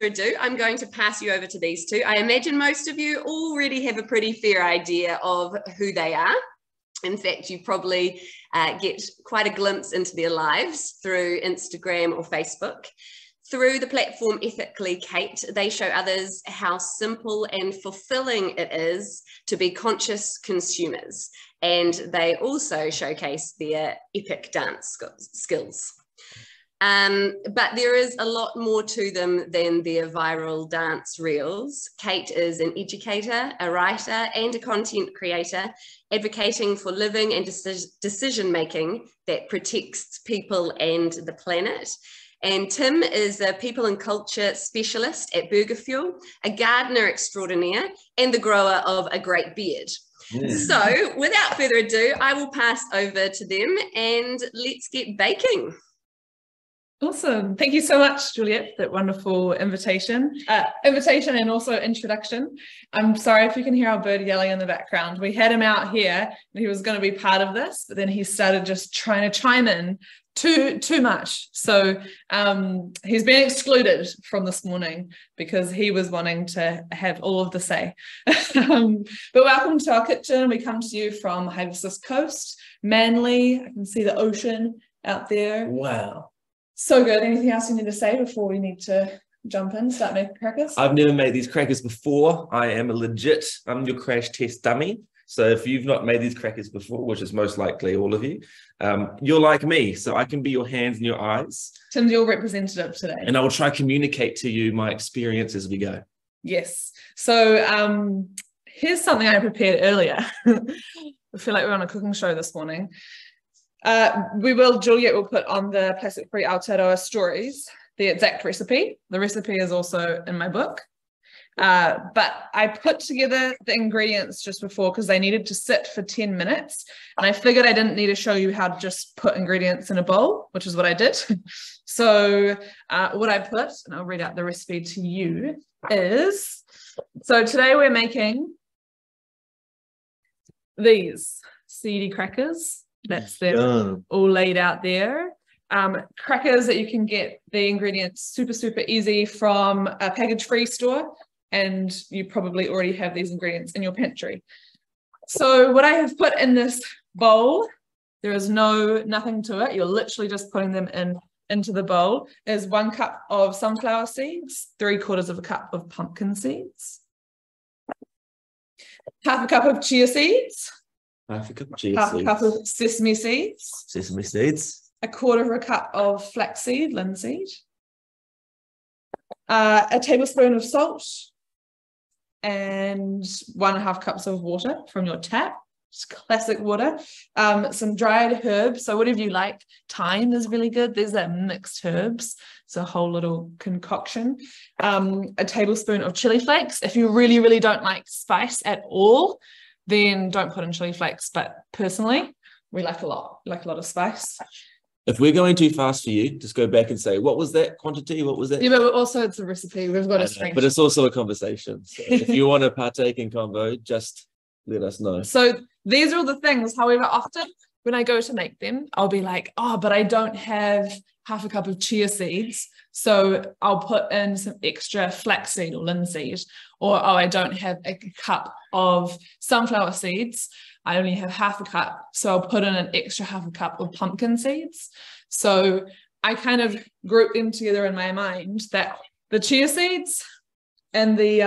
ado, I'm going to pass you over to these two. I imagine most of you already have a pretty fair idea of who they are. In fact, you probably get quite a glimpse into their lives through Instagram or Facebook. Through the platform Ethically Kate, they show others how simple and fulfilling it is to be conscious consumers. And they also showcase their epic dance skills. But there is a lot more to them than their viral dance reels. Kate is an educator, a writer, and a content creator, advocating for living and decision-making that protects people and the planet. And Tim is a people and culture specialist at Burger Fuel, a gardener extraordinaire, and the grower of a great beard. So without further ado, I will pass over to them and let's get baking. Awesome. Thank you so much, Juliet, for that wonderful invitation and also introduction. I'm sorry if you can hear our bird yelling in the background. We had him out here and he was going to be part of this, but then he started just trying to chime in too much. So he's been excluded from this morning because he was wanting to have all of the say. But welcome to our kitchen. We come to you from Hibiscus Coast, Manly. I can see the ocean out there. Wow. So good. Anything else you need to say before we need to jump in, start making crackers? I've never made these crackers before. I'm your crash test dummy. So if you've not made these crackers before, which is most likely all of you, you're like me. So I can be your hands and your eyes. Tim's your representative today. And I will try to communicate to you my experience as we go. Yes. So here's something I prepared earlier. I feel like we're on a cooking show this morning. Juliet will put on the plastic-free Aotearoa stories the exact recipe. The recipe is also in my book. But I put together the ingredients just before because they needed to sit for 10 minutes. And I figured I didn't need to show you how to just put ingredients in a bowl, which is what I did. So what I put, and I'll read out the recipe to you, is, so today we're making these seedy crackers. That's them all laid out there. Crackers that you can get the ingredients super easy from a package-free store, and you probably already have these ingredients in your pantry. So what I have put in this bowl, there is nothing to it. You're literally just putting them into the bowl. Is 1 cup of sunflower seeds, 3/4 of a cup of pumpkin seeds, half a cup of chia seeds, half a cup of chia half seeds, a cup of sesame seeds, 1/4 cup of flaxseed, linseed, a tablespoon of salt, and 1.5 cups of water from your tap, just classic water, some dried herbs, so whatever you like. Thyme is really good. There's that mixed herbs, it's a whole little concoction. A tablespoon of chili flakes. If you really don't like spice at all, then don't put in chili flakes, but personally we like a lot of spice. If we're going too fast for you, just go back and say, what was that quantity? What was that? Yeah, but also it's a recipe. We've got a screen. But it's also a conversation. So if you want to partake in convo, just let us know. So these are all the things. However, often when I go to make them, I'll be like, oh, but I don't have half a cup of chia seeds, so I'll put in some extra flaxseed or linseed. Or, oh, I don't have a cup of sunflower seeds, I only have half a cup, so I'll put in an extra half a cup of pumpkin seeds. So I kind of group them together in my mind, that the chia seeds and the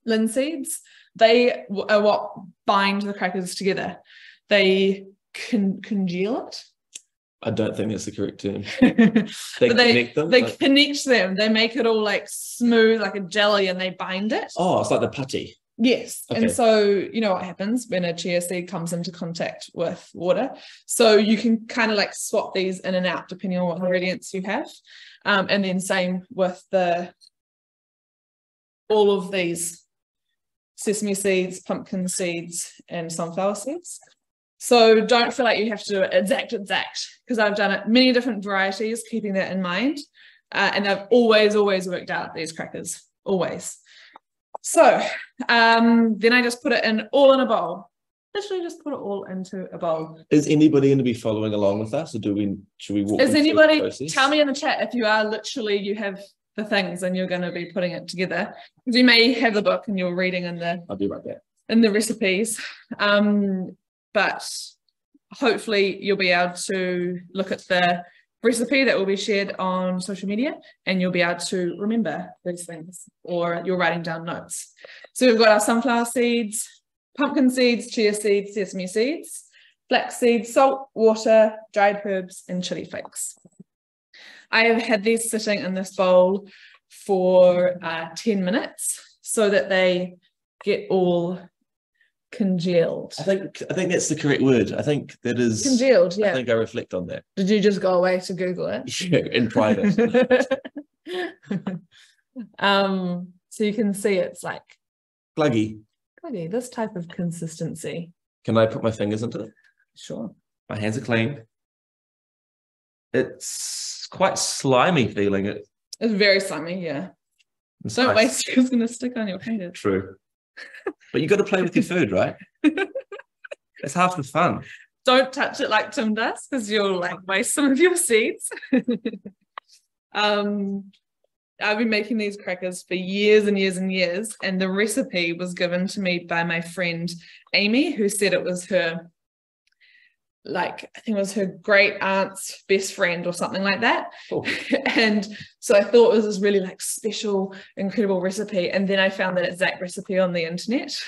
linseeds, they are what bind the crackers together. They congeal it. I don't think that's the correct term. They connect them? They connect them. They make it all like smooth, like a jelly, and they bind it. Oh, it's like the putty. Yes. Okay. And so you know what happens when a chia seed comes into contact with water. So you can kind of like swap these in and out depending on what ingredients you have. And then same with all of these sesame seeds, pumpkin seeds, and sunflower seeds. So don't feel like you have to do it exact, because I've done it many different varieties, keeping that in mind. And they've always worked out, these crackers, always. So then I just put it all in a bowl. Literally just put it all into a bowl. Is anybody going to be following along with us, or should we walk? Is anybody, tell me in the chat if you are literally, you have the things and you're going to be putting it together. Because you may have the book and you're reading in the I'll be right back. In the recipes, but hopefully you'll be able to look at the recipe that will be shared on social media and you'll be able to remember these things, or you're writing down notes. So we've got our sunflower seeds, pumpkin seeds, chia seeds, sesame seeds, flax seeds, salt, water, dried herbs, and chili flakes. I have had these sitting in this bowl for 10 minutes so that they get all congealed. I think that's the correct word. I think that is congealed. Yeah. I think I reflect on that. Did you just go away to Google it? Yeah, in private. So you can see it's like Gluggy. this type of consistency. Can I put my fingers into it? Sure. My hands are clean. It's quite slimy feeling. It's very slimy, yeah. Don't nice. waste it, it's going to stick on your fingers. True. But you got to play with your food, right? That's half the fun. Don't touch it like Tim does, because you'll like waste some of your seeds. I've been making these crackers for years and years and years, and the recipe was given to me by my friend Amy, who said it was her, like, I think it was her great aunt's best friend or something like that. Oh. And so I thought it was this really like special, incredible recipe. And then I found that exact recipe on the internet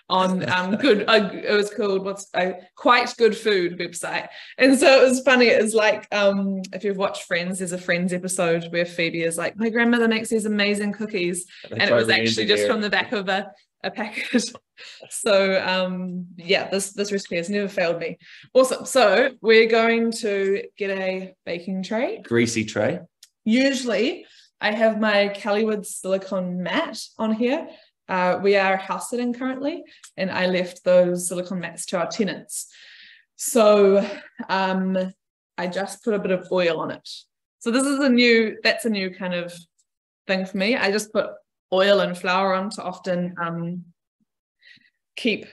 on it was called Quite Good Food website. And so it was funny. It was like, if you've watched Friends, there's a Friends episode where Phoebe is like, my grandmother makes these amazing cookies. And it was actually just from the back of a packet. So yeah, this recipe has never failed me. Awesome. So we're going to get a baking tray. Greasy tray. Usually I have my Kellywood silicone mat on here. We are house sitting currently, and I left those silicone mats to our tenants. So I just put a bit of oil on it. So this is that's a new kind of thing for me. I just put oil and flour on to often keep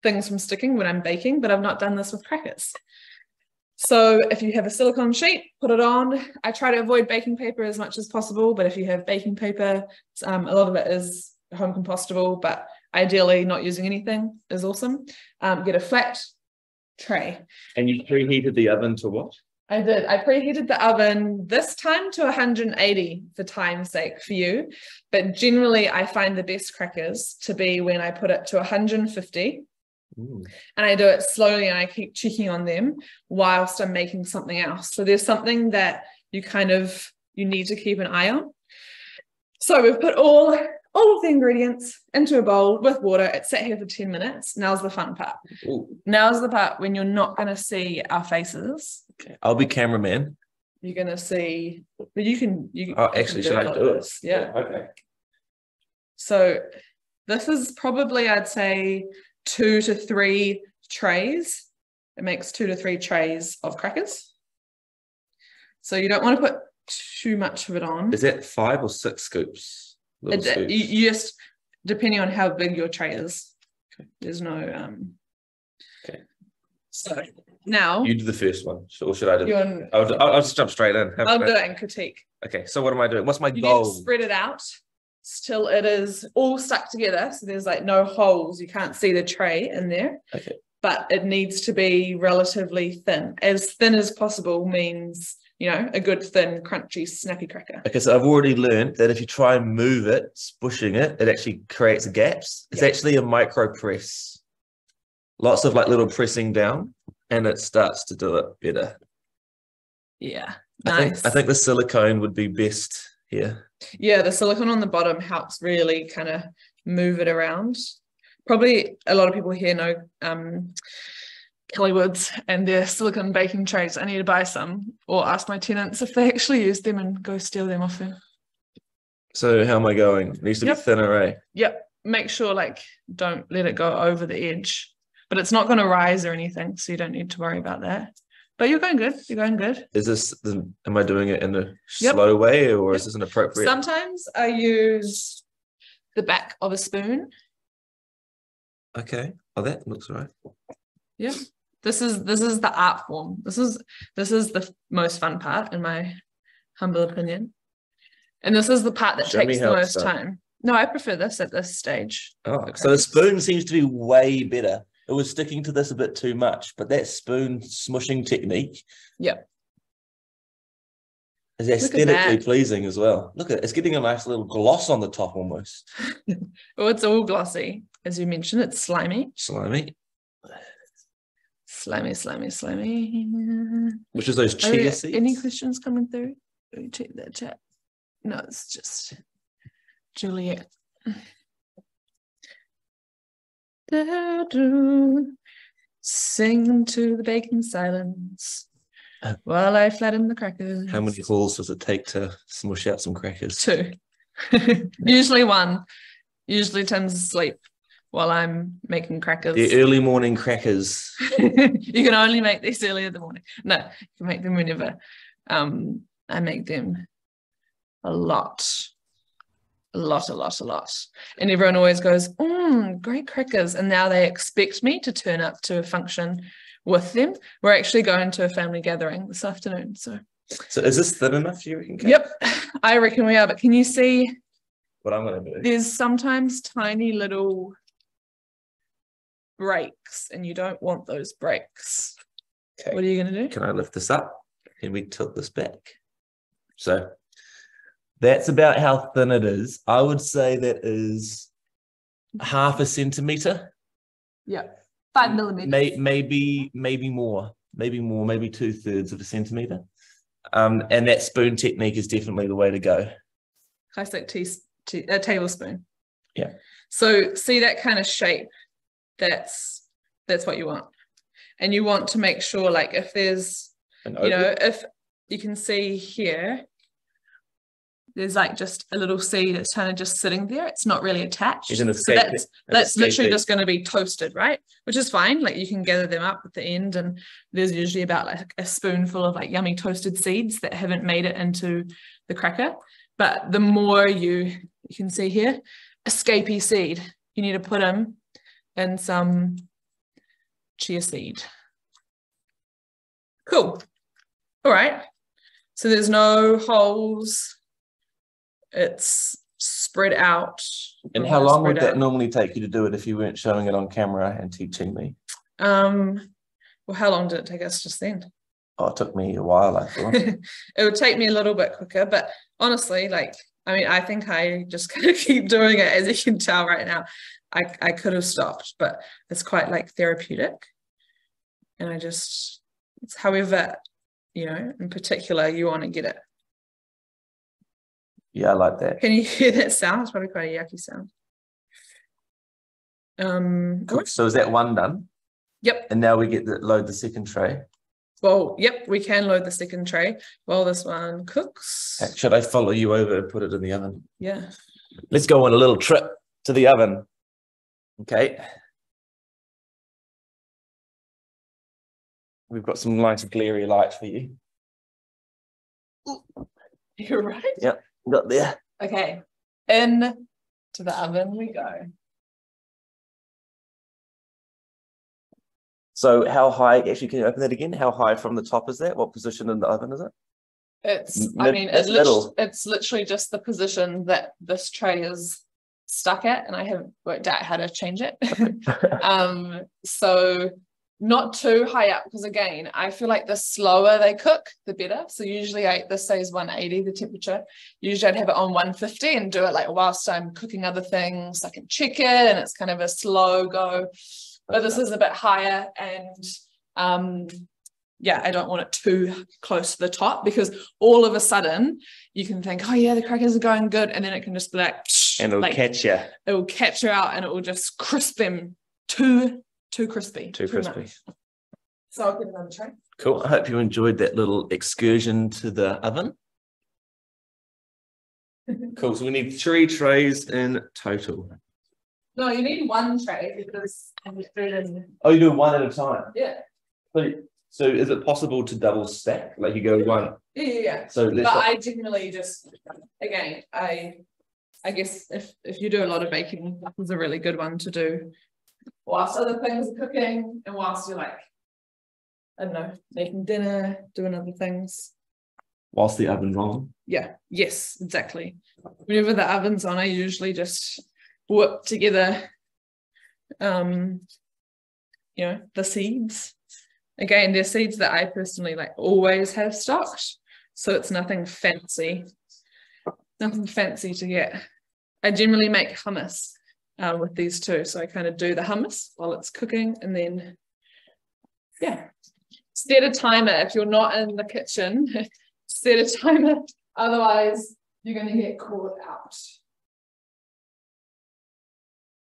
things from sticking when I'm baking, but I've not done this with crackers. So if you have a silicone sheet, put it on. I try to avoid baking paper as much as possible, but if you have baking paper, a lot of it is home compostable, but ideally not using anything is awesome. Get a flat tray. And you preheated the oven to what? I did. I preheated the oven this time to 180 for time's sake for you. But generally, I find the best crackers to be when I put it to 150. Ooh. And I do it slowly and I keep checking on them whilst I'm making something else. So there's something that you need to keep an eye on. So we've put all of the ingredients into a bowl with water. It sat here for 10 minutes. Now's the fun part. Ooh. Now's the part when you're not going to see our faces. Okay. I'll be cameraman. You're going to see, but you can actually, should I do it? Yeah. Okay. So this is probably, I'd say, 2 to 3 trays. It makes 2 to 3 trays of crackers. So you don't want to put too much of it on. Is that 5 or 6 scoops? You just, depending on how big your tray is. Okay. There's no okay. So now you do the first one, or should I do it? I'll just jump straight in. I'll do it and critique. Okay, so what am I doing? What's my goal? You need to spread it out till it is all stuck together, so there's like no holes. You can't see the tray in there. Okay. But it needs to be relatively thin. As thin as possible means, a good thin, crunchy, snappy cracker. Okay, so I've already learned that if you try and move it, spushing it, it actually creates gaps. It's actually a micro press. Lots of like little pressing down, and it starts to do it better. Yeah, nice. I think the silicone would be best here. Yeah, the silicone on the bottom helps really kind of move it around. Probably a lot of people here know Kellywoods and their silicone baking trays. I need to buy some, or ask my tenants if they actually use them and go steal them off them. So how am I going? It needs to be thinner, eh? Yep. Make sure don't let it go over the edge. But it's not going to rise or anything, so you don't need to worry about that. But you're going good. You're going good. Am I doing it in a slow way, or is this an appropriate? Sometimes I use the back of a spoon. Okay. Oh, that looks right. Yeah. This is the art form. This is the most fun part, in my humble opinion. And this is the part that Show me takes the how it's most done. time. No, I prefer this at this stage. Oh, Okay. so the spoon seems to be way better. It was sticking to this a bit too much, but that spoon smushing technique Yep. is Look at aesthetically that. pleasing as well. Look at it, it's getting a nice little gloss on the top almost. Oh, it's all glossy. As you mentioned, it's slimy. Slimy. Slimy, slimy, slimy. Which is those Are chia there seeds. any questions coming through? Let me check that chat. No, it's just Juliet. Sing to the baking silence while I flatten the crackers. How many falls does it take to smush out some crackers? 2. Usually 1. Usually Tim's asleep while I'm making crackers. The early morning crackers. You can only make these early in the morning. No, you can make them whenever. I make them a lot. And everyone always goes, great crackers. And now they expect me to turn up to a function with them. We're actually going to a family gathering this afternoon. So is this thin enough, you reckon, Kate? Yep, I reckon we are. But can you see What I'm going to do? there's sometimes tiny little breaks and you don't want those breaks. Okay. What are you going to do? Can I lift this up? Can we tilt this back? So that's about how thin it is. I would say that is 0.5 centimeter. Yeah, 5 millimeters. Maybe more, maybe 2/3 of a centimeter. And that spoon technique is definitely the way to go. Classic tablespoon. Yeah. So see that kind of shape, that's what you want. And you want to make sure, like, if there's, if you can see here, there's like just a little seed that's kind of just sitting there. It's not really attached. So that's literally just going to be toasted, right? Which is fine. Like you can gather them up at the end, and there's usually about like a spoonful of like yummy toasted seeds that haven't made it into the cracker. But the more you can see here, escapee seed, you need to put them in some chia seed. Cool. All right. So there's no holes. It's spread out. And how long would that normally take you to do it if you weren't showing it on camera and teaching me? Well, how long did it take us just then? Oh, it took me a while, I thought. It would take me a little bit quicker, but honestly, like, I mean, I think I just kind of keep doing it. As you can tell right now, I could have stopped, but it's quite like therapeutic. And it's however, in particular, you want to get it. Yeah, I like that. Can you hear that sound? It's probably quite a yucky sound. Cool. So is that one done? Yep. And now we get to load the second tray. Well, yep, we can load the second tray while this one cooks. Should I follow you over and put it in the oven? Yeah. Let's go on a little trip to the oven. Okay. We've got some nice glary light for you. You're right. Yep, got there. Okay, in to the oven we go. So how high, actually, can you open that again? How high from the top is that? What position in the oven is it? It's literally just the position that this tray is stuck at, and I haven't worked out how to change it. So not too high up, because again, I feel like the slower they cook, the better. So usually this says 180, the temperature. Usually I'd have it on 150 and do it like whilst I'm cooking other things, like in chicken, and it's kind of a slow go. But this is a bit higher, and yeah, I don't want it too close to the top, because all of a sudden you can think, oh yeah, the crackers are going good, and then it can just be like, and it'll catch you. It will catch you out, and it will just crisp them too crispy. Too crispy. Much. So I'll get another tray. Cool. I hope you enjoyed that little excursion to the oven. Cool. So we need 3 trays in total. No, you need 1 tray because Oh, you do one at a time? Yeah. So is it possible to double stack? Like you go one? Yeah. So I generally just, again, I guess if you do a lot of baking, that was a really good one to do whilst other things are cooking, and whilst you're like, I don't know, making dinner, doing other things. whilst the oven's on. Yeah, yes, exactly. Whenever the oven's on, I usually just whip together, the seeds. Again, they're seeds that I personally like always have stocked, so it's nothing fancy to get. I generally make hummus with these two, so I kind of do the hummus while it's cooking, and then set a timer if you're not in the kitchen. Set a timer, otherwise you're going to get caught out.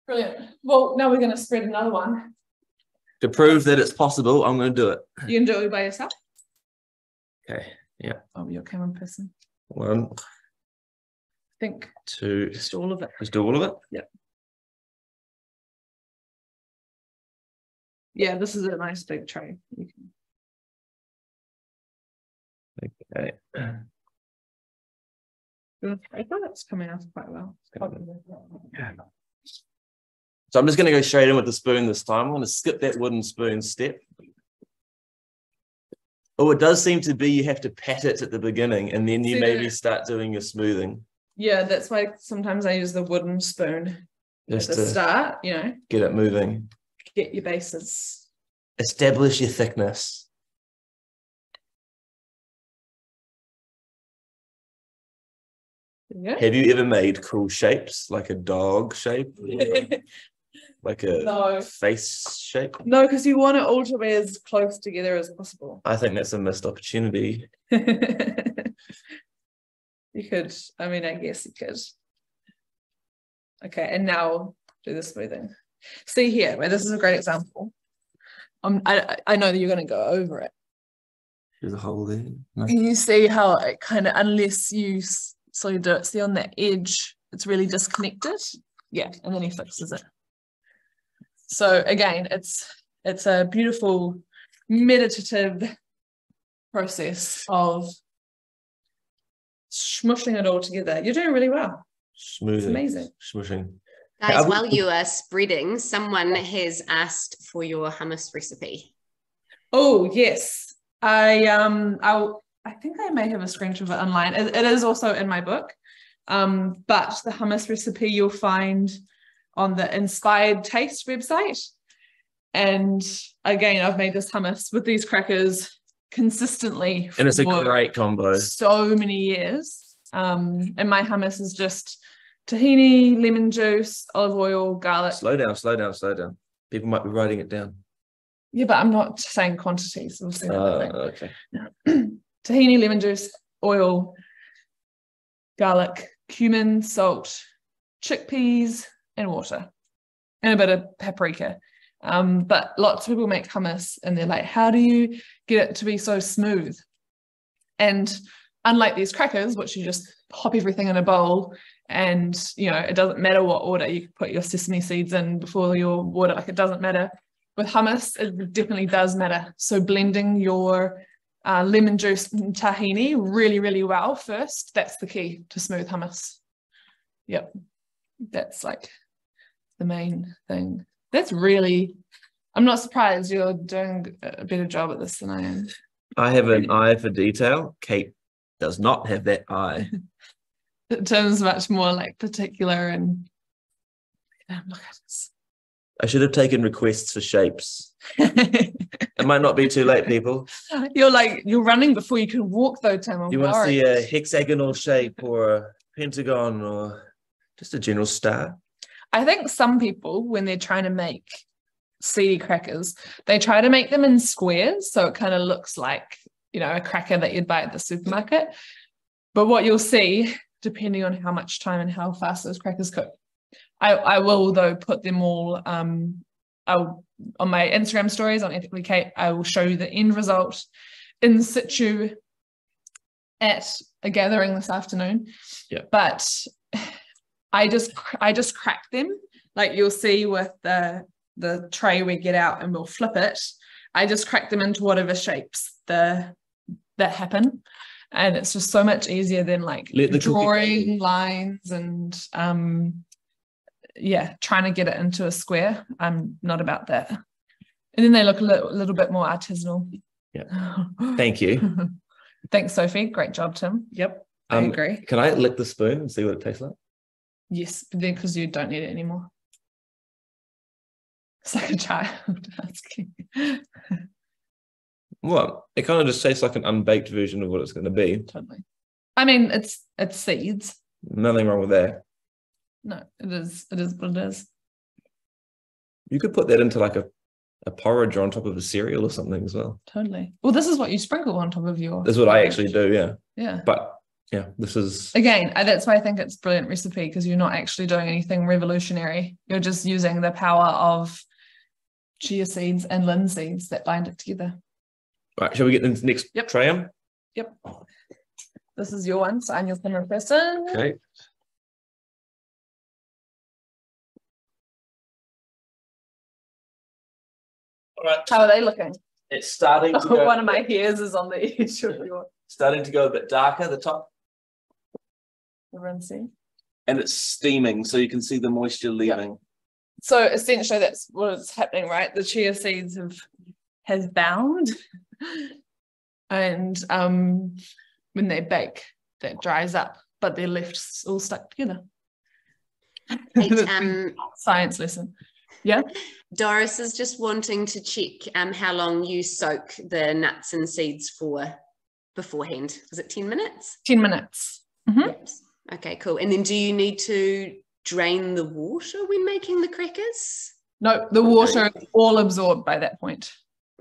Brilliant. Well, now we're going to spread another one. To prove that it's possible, I'm going to do it. You can do it by yourself? Okay, yeah. Oh, you're a camera person. 1, I think 2, just all of it. just do all of it? Yeah. Yeah, this is a nice big tray. You can... Okay. I thought that's coming out quite well. Yeah. So I'm just going to go straight in with the spoon this time. I'm going to skip that wooden spoon step. Oh, it does seem to be you have to pat it at the beginning, and then you maybe start doing your smoothing. Yeah, that's why sometimes I use the wooden spoon Just at the start, get it moving. Get your bases. Establish your thickness. Yeah. Have you ever made cool shapes, like a dog shape? Like a face shape? No, because you want it all to be as close together as possible. I think that's a missed opportunity. You could, I guess you could. Okay, and now do the smoothing. See here, where this is a great example. I know that you're going to go over it. There's a hole there. No. Can you see how it kind of, unless you slowly do it, see on that edge, it's really disconnected? Yeah, and then he fixes it. So again, it's a beautiful meditative process of smushing it all together. You're doing really well. Smoothing. It's amazing. Smushing. Guys, while you are spreading, someone has asked for your hummus recipe. Oh yes, I think I may have a screenshot of it online. It is also in my book, but the hummus recipe you'll find on the Inspired Taste website. And again, I've made this hummus with these crackers consistently, and it's a great combo. So many years. And my hummus is just tahini, lemon juice, olive oil, garlic. Slow down. People might be writing it down. Yeah, but I'm not saying quantities. We'll see Okay. Tahini, lemon juice, oil, garlic, cumin, salt, chickpeas, and water, and a bit of paprika. But lots of people make hummus and they're like, how do you get it to be so smooth? And unlike these crackers, which you just pop everything in a bowl and, it doesn't matter what order, you can put your sesame seeds in before your water, like it doesn't matter. With hummus, it definitely does matter. So blending your lemon juice and tahini really, really well first, that's the key to smooth hummus. Yep, that's like the main thing. That's really, I'm not surprised you're doing a better job at this than I am. I have an eye for detail. Kate does not have that eye. Tim's much more like particular and look at this. I should have taken requests for shapes. It might not be too late, people. You're running before you can walk though, Tim. You want to see a hexagonal shape or a pentagon or just a general star? I think some people, when they're trying to make seedy crackers, they try to make them in squares, so it kind of looks like, a cracker that you'd buy at the supermarket. But what you'll see, depending on how much time and how fast those crackers cook, I will though put them all on my Instagram stories on Ethically Kate. I will show you the end result in situ at a gathering this afternoon. Yeah. But I just crack them, like you'll see with the tray we get out and we'll flip it. I just crack them into whatever shapes that happen, and it's just so much easier than like drawing lines and trying to get it into a square. I'm not about that. And then they look a little bit more artisanal. Yeah. Thank you. Thanks, Sophie. Great job, Tim. Yep, I agree. Can I lick the spoon and see what it tastes like? Yes, because you don't need it anymore. It's like a child asking. Well, it kind of just tastes like an unbaked version of what it's going to be. Totally. I mean, it's seeds. Nothing wrong with that. No, it is what it is. You could put that into like a porridge or on top of a cereal or something as well. Totally. Well, this is what you sprinkle on top of your... This is what I actually do, yeah. Yeah. But yeah, this is... Again, that's why I think it's a brilliant recipe, because you're not actually doing anything revolutionary. You're just using the power of chia seeds and linseeds that bind it together. Right, shall we get into the next tray on? Yep. This is your one, so I'm your camera person. Okay. All right. How are they looking? It's starting to go... One of my hairs is on the edge of your... Starting to go a bit darker, the top. Everyone see? And it's steaming, so you can see the moisture leaving. Yep. So essentially that's what is happening, right? The chia seeds has bound. And when they bake, that dries up, but they're left all stuck together. Science lesson. Yeah. Doris is just wanting to check how long you soak the nuts and seeds for beforehand. Was it 10 minutes? 10 minutes. Mm-hmm. Yep. Okay, cool. And then do you need to drain the water when making the crackers? No, the water is all absorbed by that point.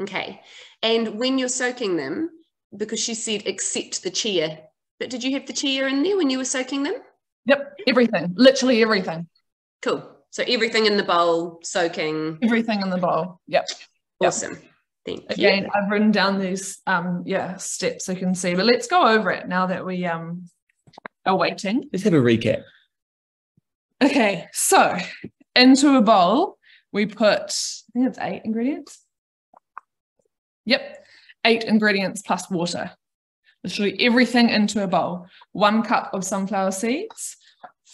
Okay. And when you're soaking them, because she said except the chia, but did you have the chia in there when you were soaking them? Yep, everything, literally everything. Cool. So everything in the bowl, soaking. Everything in the bowl. Yep. Awesome. Yep. Thank you. Again, I've written down these steps so you can see, but let's go over it now that we are waiting. Let's have a recap. Okay, so into a bowl we put, I think it's 8 ingredients. Yep, 8 ingredients plus water. Literally everything into a bowl. 1 cup of sunflower seeds,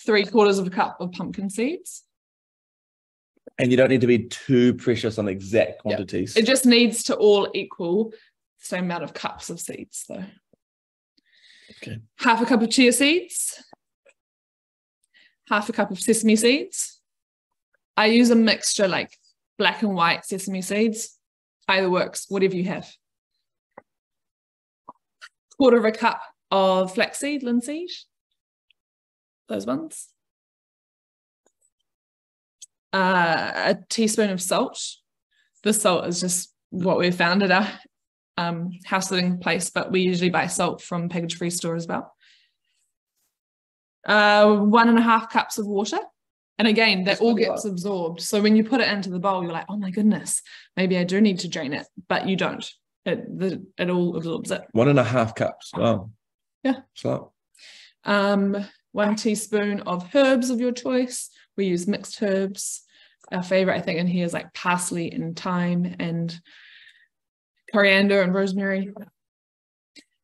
3/4 of a cup of pumpkin seeds. And you don't need to be too precious on exact quantities. It just needs to all equal the same amount of cups of seeds, though. Okay. 1/2 cup of chia seeds, 1/2 cup of sesame seeds. I use a mixture like black and white sesame seeds. Either works, whatever you have. 1/4 cup of flaxseed, linseed. Those ones. A teaspoon of salt. The salt is just what we found at our house sitting place, but we usually buy salt from package free store as well. 1.5 cups of water. And again, that all gets absorbed. So when you put it into the bowl, you're like, oh my goodness, maybe I do need to drain it, but you don't. It all absorbs it. 1.5 cups. Wow. Yeah. So. 1 teaspoon of herbs of your choice. We use mixed herbs. Our favorite, I think, in here is like parsley and thyme and coriander and rosemary.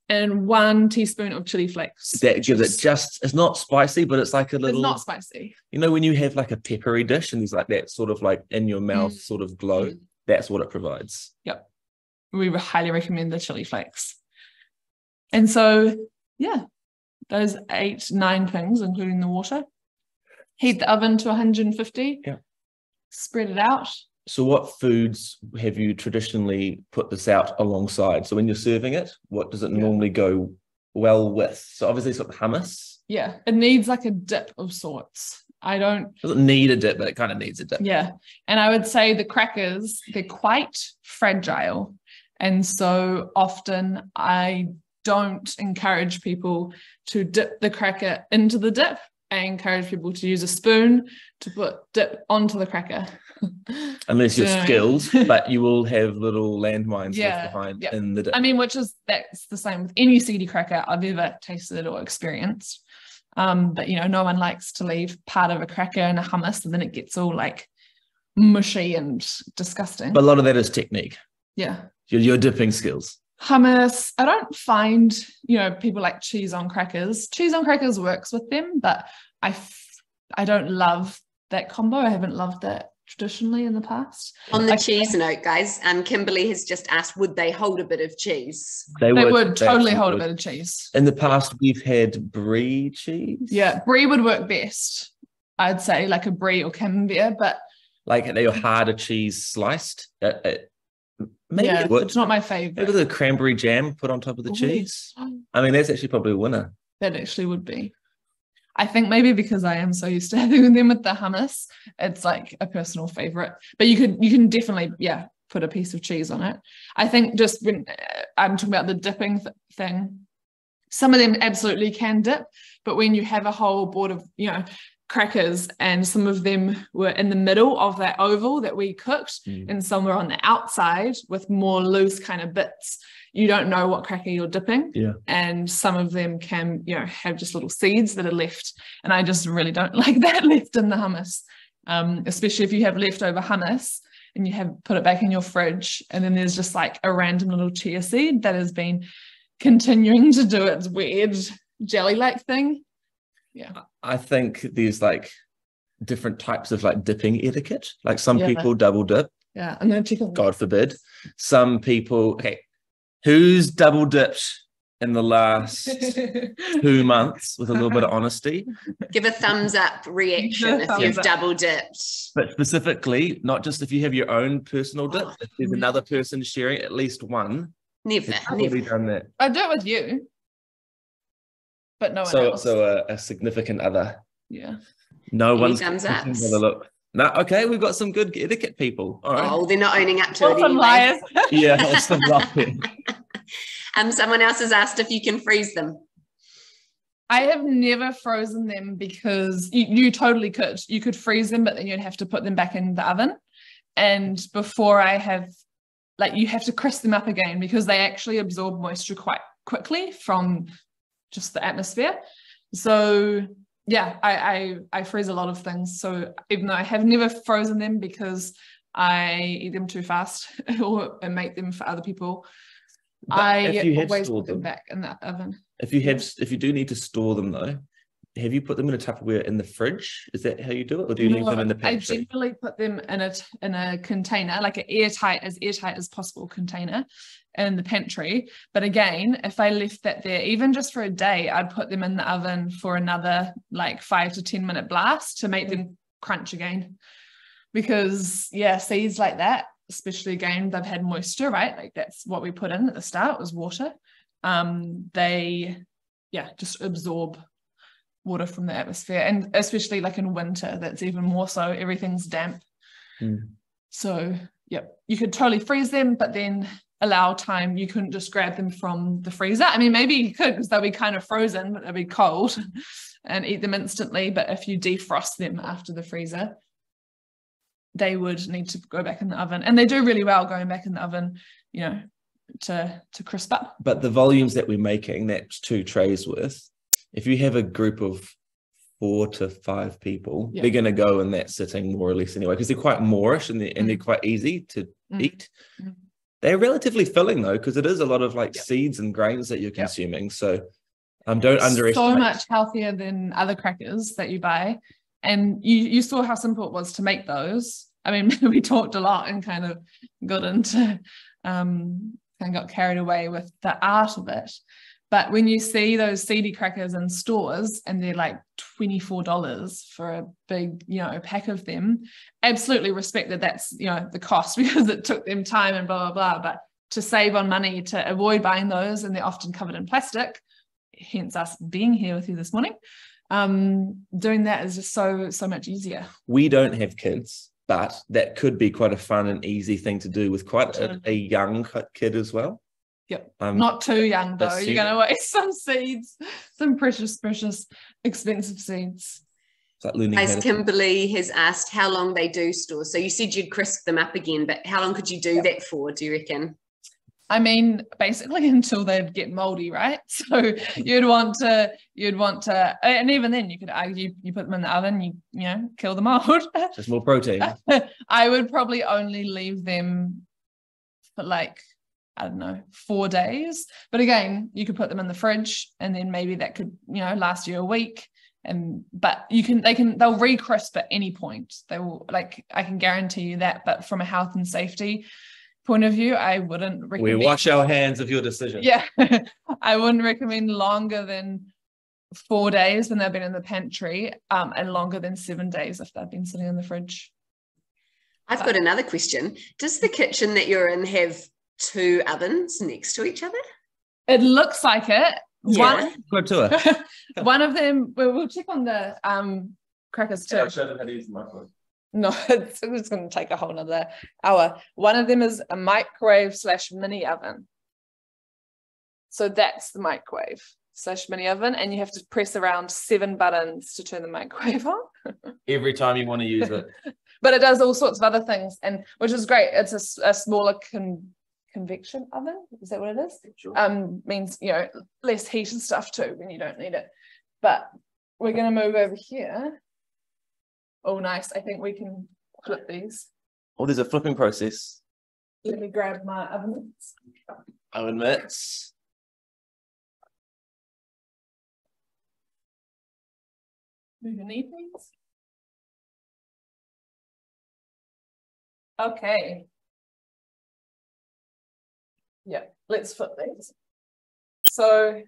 And 1 teaspoon of chili flakes. That gives it just, it's not spicy, but it's like a little... It's not spicy. You know, when you have like a peppery dish and there's like that sort of like in your mouth sort of glow, that's what it provides. Yep. We highly recommend the chili flakes. And so, yeah, those 8-9 things, including the water. Heat the oven to 150. Yeah. Spread it out. So what foods have you traditionally put this out alongside? So when you're serving it, what does it normally go well with? So obviously it's got hummus. Yeah, it needs like a dip of sorts. Doesn't need a dip, but it kind of needs a dip. Yeah, and I would say the crackers, they're quite fragile. And so often I don't encourage people to dip the cracker into the dip. I encourage people to use a spoon to put dip onto the cracker. Unless you're skilled, but you will have little landmines left behind in the dip. I mean, that's the same with any seedy cracker I've ever tasted or experienced. But you know, no one likes to leave part of a cracker in a hummus and then it gets all like mushy and disgusting. But a lot of that is technique. Yeah. Your dipping skills. Hummus, I don't find, people like cheese on crackers. Cheese on crackers works with them, but I don't love that combo. I haven't loved that traditionally in the past. On the cheese note, guys, Kimberly has just asked, would they hold a bit of cheese? They would totally hold a bit of cheese. In the past, we've had brie cheese. Yeah, brie would work best, I'd say, like a brie or camembert, but like they're harder cheese sliced. Maybe yeah, it would. it's not my favorite. Maybe the cranberry jam put on top of the cheese. I mean, that's actually probably a winner. That actually would be. I think maybe because I am so used to having them with the hummus, it's like a personal favorite. But you can definitely, yeah, put a piece of cheese on it. I think just when I'm talking about the dipping thing, some of them absolutely can dip, but when you have a whole board of, crackers and some of them were in the middle of that oval that we cooked and some were on the outside with more loose kind of bits, you don't know what cracker you're dipping. Yeah. And some of them can, have just little seeds that are left. And I just really don't like that left in the hummus, especially if you have leftover hummus and you have put it back in your fridge and then there's just like a random little chia seed that has been continuing to do its weird jelly-like thing. Yeah, I think there's like different types of like dipping etiquette. Like some people double dip. Yeah, and then chicken. God forbid. Some people. Okay, who's double dipped in the last 2 months with a little bit of honesty? Give a thumbs up reaction if you've double dipped. But specifically, not just if you have your own personal dip. If there's another person sharing at least one. Never done that. I do it with you. But no one else. So a significant other. Yeah. No one's thumbs up. Look. No, okay, we've got some good etiquette people. All right. Oh, they're not owning up to it anyway. Liars. Yeah, some liars. Someone else has asked if you can freeze them. I have never frozen them because you totally could. You could freeze them, but then you'd have to put them back in the oven. And before I have, you have to crisp them up again because they actually absorb moisture quite quickly from just the atmosphere. So yeah, I freeze a lot of things. So even though I have never frozen them because I eat them too fast or make them for other people, I always put them back in the oven. If you do need to store them though, have you put them in a Tupperware in the fridge? Is that how you do it, or do you leave them in the pantry? I generally put them in a container, like an airtight as possible container in the pantry. But again, if I left that there even just for a day, I'd put them in the oven for another 5 to 10 minute blast to make them crunch again. Because seeds like that, especially again, they've had moisture, right? That's what we put in at the start was water. They just absorb water from the atmosphere, and especially in winter, that's even more so. Everything's damp. So you could totally freeze them, but then allow time. You couldn't just grab them from the freezer. I mean, maybe you could because they'll be kind of frozen, but they'll be cold and eat them instantly. But if you defrost them after the freezer, they would need to go back in the oven, and they do really well going back in the oven, to crisp up. But the volumes that we're making, that's 2 trays worth. If you have a group of 4 to 5 people, they're going to go in that sitting more or less anyway, because they're quite moorish and they're quite easy to eat. They're relatively filling though, because it is a lot of seeds and grains that you're consuming. So don't underestimate. So much healthier than other crackers that you buy. And you saw how simple it was to make those. I mean, we talked a lot and kind of got into and got carried away with the art of it. But when you see those seedy crackers in stores and they're $24 for a big, pack of them, absolutely respect that that's, the cost because it took them time and blah, blah, blah. But to save on money, to avoid buying those, and they're often covered in plastic, hence us being here with you this morning, doing that is just so much easier. We don't have kids, but that could be quite a fun and easy thing to do with quite a young kid as well. Yep. Not too young though. You're going to waste some seeds, some precious, expensive seeds. As Kimberly has asked how long they do store. So you said you'd crisp them up again, but how long could you do that for, do you reckon? I mean, basically until they'd get moldy, right? So you'd want to, and even then you could argue you put them in the oven, you kill the mold. Just more protein. I would probably only leave them for 4 days. But again, you could put them in the fridge and then maybe that could, last you a week. But they'll re-crisp at any point. They will, like, I can guarantee you that. But from a health and safety point of view, I wouldn't recommend. We wash our hands of your decision. Yeah, I wouldn't recommend longer than 4 days when they've been in the pantry, and longer than 7 days if they've been sitting in the fridge. I've got another question. Does the kitchen that you're in have 2 ovens next to each other? It looks like it. Yeah. Go to it. One of them, we'll check on the crackers too. I'll show them how to use the microwave. No, it's going to take a whole nother hour. One of them is a microwave / mini oven. So that's the microwave / mini oven, and you have to press around 7 buttons to turn the microwave on. Every time you want to use it. But it does all sorts of other things, and which is great. It's a smaller convection oven. Is that what it is? Sure. Means, you know, less heat and stuff too when you don't need it. But we're going to move over here. Oh, nice. I think we can flip these. Oh, there's a flipping process. Let me grab my oven mitts. Oven mitts. Move your knee, please. Okay. Yeah, let's flip these. So,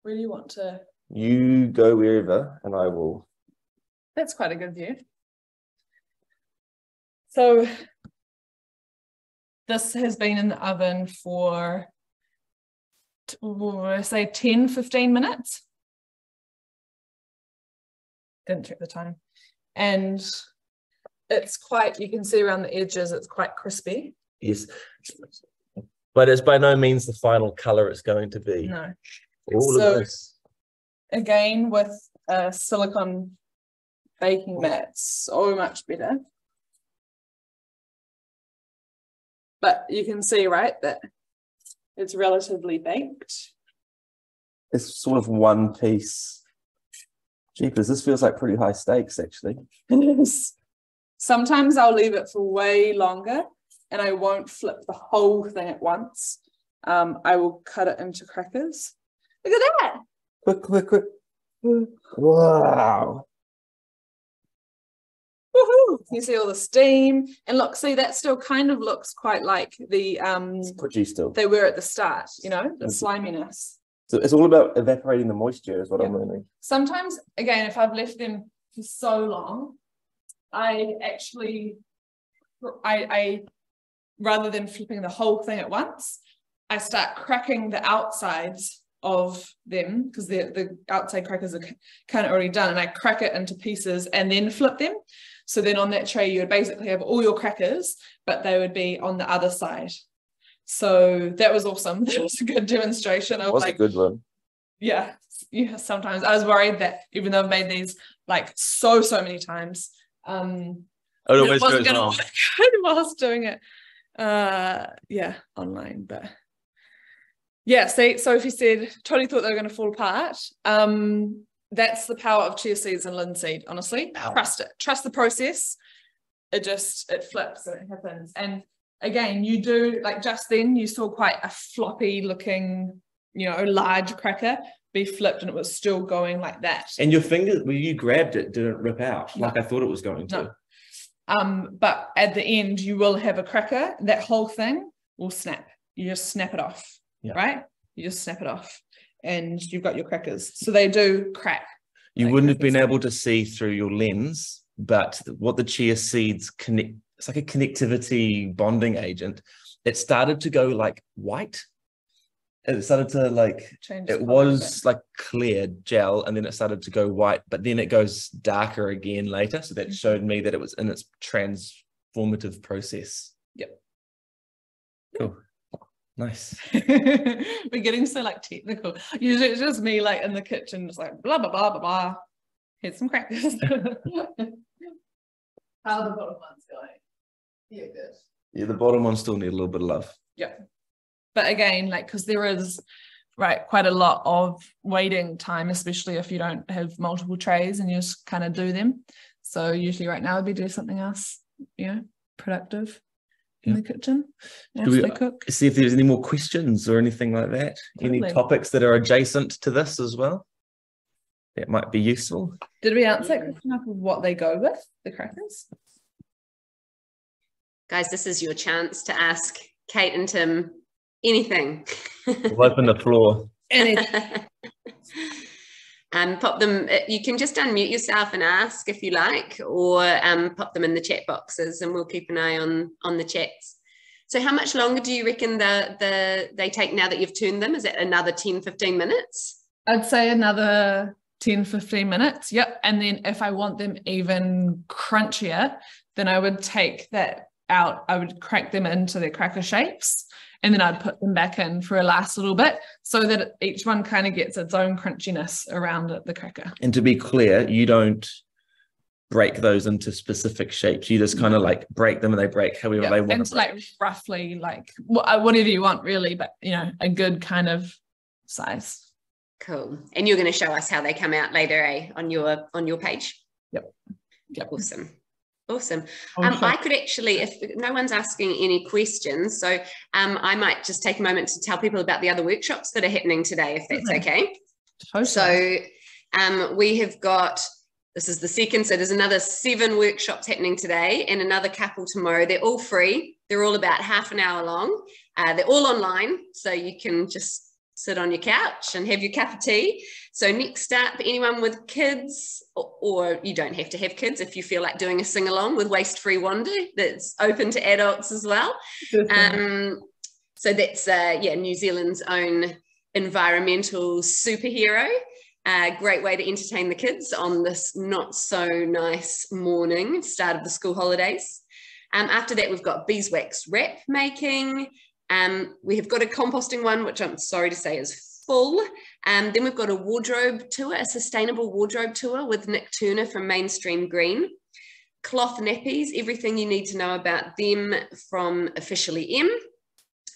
where do you want to? You go wherever, and I will. That's quite a good view. So, this has been in the oven for, say, 10, 15 minutes. Didn't check the time. And it's quite, you can see around the edges, it's quite crispy. Yes. But it's by no means the final colour it's going to be. No. All of this. Again, with a silicone baking mat, so much better. But you can see, right, that it's relatively baked. It's sort of one piece. Jeepers, this feels like pretty high stakes, actually. It is. Sometimes I'll leave it for way longer and I won't flip the whole thing at once. I will cut it into crackers. Look at that. Quick. Wow. Woohoo! You see all the steam. And look, see, that still kind of looks quite like the Pudgy still. they were at the start, you know, the sliminess. So it's all about evaporating the moisture is what I'm learning. Sometimes, again, if I've left them for so long, I actually, I rather than flipping the whole thing at once, I start cracking the outsides of them because the outside crackers are kind of already done, and I crack it into pieces and then flip them. So then on that tray, you would basically have all your crackers, but they would be on the other side. So that was awesome. That was a good demonstration of, like, a good one. Yeah, sometimes I was worried that even though I've made these like so many times, it wasn't going to work whilst doing it. Yeah, online. But yeah, see, Sophie said Tony thought they were going to fall apart. That's the power of chia seeds and linseed, honestly. Trust it. Trust the process. It flips and it happens. And again, you do, like just then you saw quite a floppy looking, you know, large cracker be flipped and it was still going like that. And your finger, when you grabbed it, didn't rip out like I thought it was going to. No. But at the end, you will have a cracker. That whole thing will snap. You just snap it off, right? You just snap it off and you've got your crackers. So they do crack. You wouldn't have been able to see through your lens, but what the chia seeds connect, it's like a connectivity bonding agent. It started to go like white. It started to like, it was like clear gel and then it started to go white, but then it goes darker again later. So that showed me that it was in its transformative process. Yep. Cool. Nice. We're getting so like technical. Usually it's just me like in the kitchen, just like blah, blah, blah, blah, blah. Here's some crackers. How are the bottom ones going? Yeah, good. Yeah, the bottom ones still need a little bit of love. Yeah. But again, like, because there is, right, quite a lot of waiting time, especially if you don't have multiple trays and you just kind of do them. So usually right now would be doing something else, you know, productive in the kitchen. Should we cook? See if there's any more questions or anything like that? Totally. Any topics that are adjacent to this as well? that might be useful. Did we answer that question of what they go with, the crackers? Guys, this is your chance to ask Kate and Tim anything. We'll open the floor. Anything. Pop them, you can just unmute yourself and ask if you like, or pop them in the chat boxes and we'll keep an eye on the chats. So how much longer do you reckon they take now that you've turned them? Is it another 10-15 minutes? I'd say another 10-15 minutes. Yep. And then if I want them even crunchier, then I would take that out. I would crack them into their cracker shapes, and then I'd put them back in for a last little bit so that each one kind of gets its own crunchiness around it, the cracker. And to be clear, you don't break those into specific shapes. You just kind of like break them and they break however they want. And like roughly like whatever you want really, but you know, a good kind of size. Cool. And you're going to show us how they come out later, on your page? Yep. Awesome. I could actually, if no one's asking any questions, so I might just take a moment to tell people about the other workshops that are happening today, if that's okay. Totally. So we have got, this is the second, so there's another 7 workshops happening today and another couple tomorrow. They're all free. They're all about half an hour long. They're all online, so you can just sit on your couch and have your cup of tea. So next up, anyone with kids, or you don't have to have kids if you feel like doing a sing-along with Waste-Free Wonder, that's open to adults as well. So that's New Zealand's own environmental superhero. Great way to entertain the kids on this not so nice morning, start of the school holidays. After that, we've got beeswax wrap making. We have got a composting one, which I'm sorry to say is full. Then we've got a wardrobe tour, a sustainable wardrobe tour with Nick Turner from Mainstream Green. Cloth nappies, everything you need to know about them from Officially M.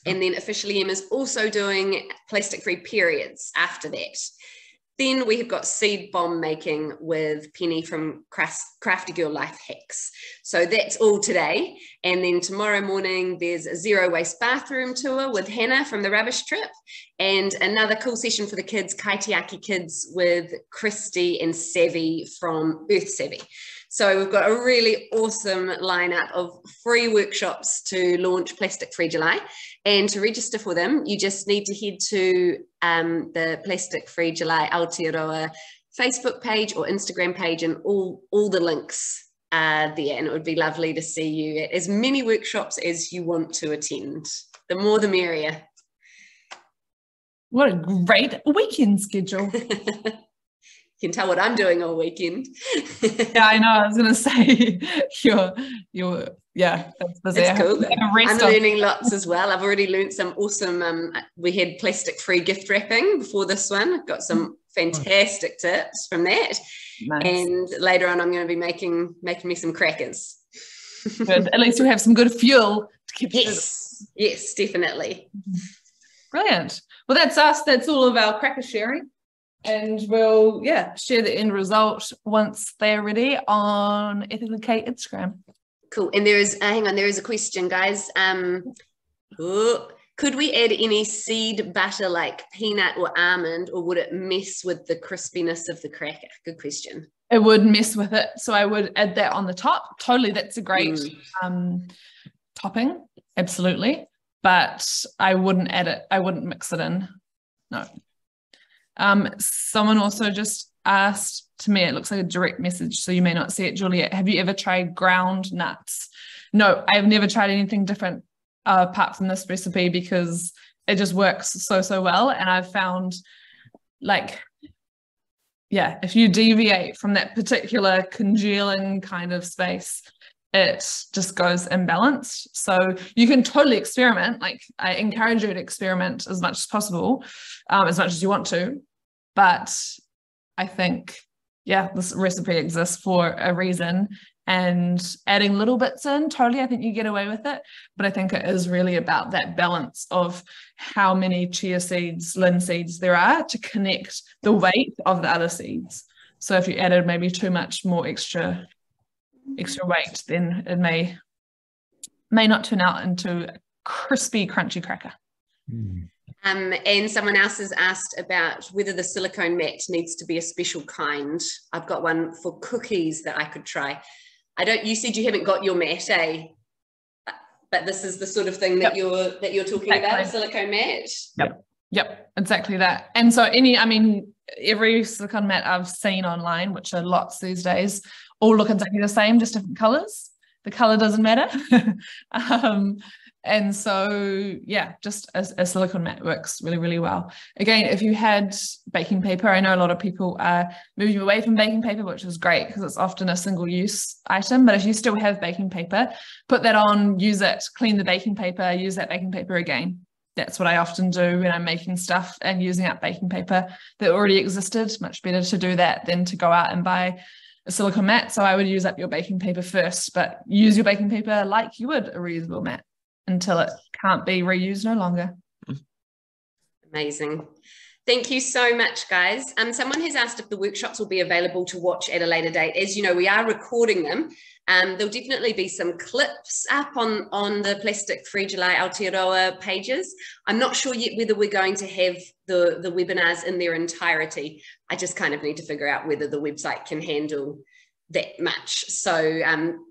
And then Officially M is also doing plastic-free periods after that. Then we have got seed bomb making with Penny from Crafty Girl Life Hacks. So that's all today. And then tomorrow morning, there's a zero waste bathroom tour with Hannah from the Rubbish Trip, and another cool session for the kids, Kaitiaki Kids, with Christy and Savvy from Earth Savvy. So we've got a really awesome lineup of free workshops to launch Plastic Free July. And to register for them, you just need to head to the Plastic Free July Aotearoa Facebook page or Instagram page, and all the links are there. And it would be lovely to see you at as many workshops as you want to attend. The more the merrier. What a great weekend schedule. You can tell what I'm doing all weekend. Yeah, I know. I was going to say, that's busy. It's cool. I'm learning lots as well. I've already learned some awesome, we had plastic-free gift wrapping before this one. Got some fantastic tips from that. Nice. And later on, I'm going to be making me some crackers. Good. At least you have some good fuel to keep Yes, definitely. Brilliant. Well, that's us. That's all of our cracker sharing. And we'll, share the end result once they're ready on Ethically Kate Instagram. Cool. And there is, there is a question, guys. Could we add any seed butter like peanut or almond, or would it mess with the crispiness of the cracker? Good question. It would mess with it. So I would add that on the top. Totally. That's a great topping. Absolutely. But I wouldn't add it. I wouldn't mix it in. No. Someone also just asked to me, it looks like a direct message, so you may not see it, Juliet. Have you ever tried ground nuts? No, I've never tried anything different apart from this recipe, because it just works so well. And I've found, if you deviate from that particular congealing kind of space, it just goes imbalanced. So you can totally experiment. I encourage you to experiment as much as possible, as much as you want to. But I think, this recipe exists for a reason, and adding little bits in, totally, I think you get away with it. But I think it is really about that balance of how many chia seeds, linseeds there are to connect the weight of the other seeds. So if you added maybe too much more extra weight, then it may not turn out into a crispy, crunchy cracker. And someone else has asked about whether the silicone mat needs to be a special kind. I've got one for cookies that I could try. You said you haven't got your mat, eh? But this is the sort of thing that you're talking about, a silicone mat. Yep, exactly that. And so every silicone mat I've seen online, which are lots these days, all look exactly the same, just different colors. The color doesn't matter. And so, yeah, just a silicone mat works really, really well. Again, if you had baking paper, I know a lot of people are moving away from baking paper, which is great because it's often a single-use item. But if you still have baking paper, put that on, use it, clean the baking paper, use that baking paper again. That's what I often do when I'm making stuff and using up baking paper that already existed. Much better to do that than to go out and buy a silicone mat. So I would use up your baking paper first, but use your baking paper like you would a reusable mat until it can't be reused no longer. Amazing. Thank you so much, guys. Someone has asked if the workshops will be available to watch at a later date. As you know, we are recording them. There'll definitely be some clips up on the Plastic Free July Aotearoa pages. I'm not sure yet whether we're going to have the webinars in their entirety. I just kind of need to figure out whether the website can handle that much. So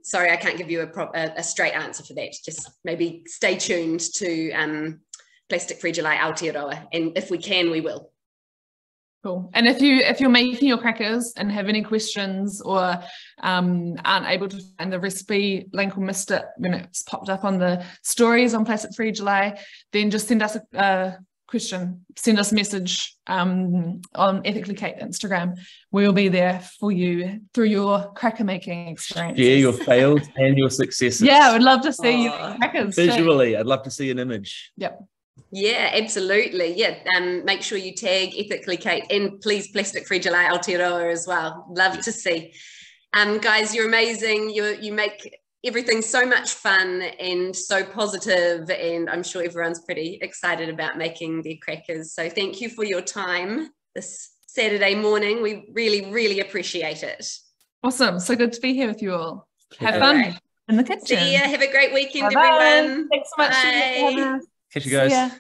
sorry, I can't give you a straight answer for that. Just maybe stay tuned to Plastic Free July Aotearoa, and if we can, we will. Cool. And if you're making your crackers and have any questions or aren't able to find the recipe link or missed it when it's popped up on the stories on Plastic Free July, then just send us a question, send us a message on Ethically Kate Instagram. We'll be there for you through your cracker making experience. Share your fails and your successes. Yeah, I would love to see you crackers visually. too. I'd love to see an image. Yep. Yeah, absolutely. Yeah, make sure you tag Ethically Kate and please Plastic Free July Aotearoa as well. Love to see. Guys, you're amazing. You make everything so much fun and so positive, and I'm sure everyone's pretty excited about making their crackers. So thank you for your time this Saturday morning. We really, really appreciate it. Awesome. So good to be here with you all. Have fun in the kitchen. See ya. Have a great weekend, Bye-bye. everyone. Thanks so much. Bye. Catch you guys.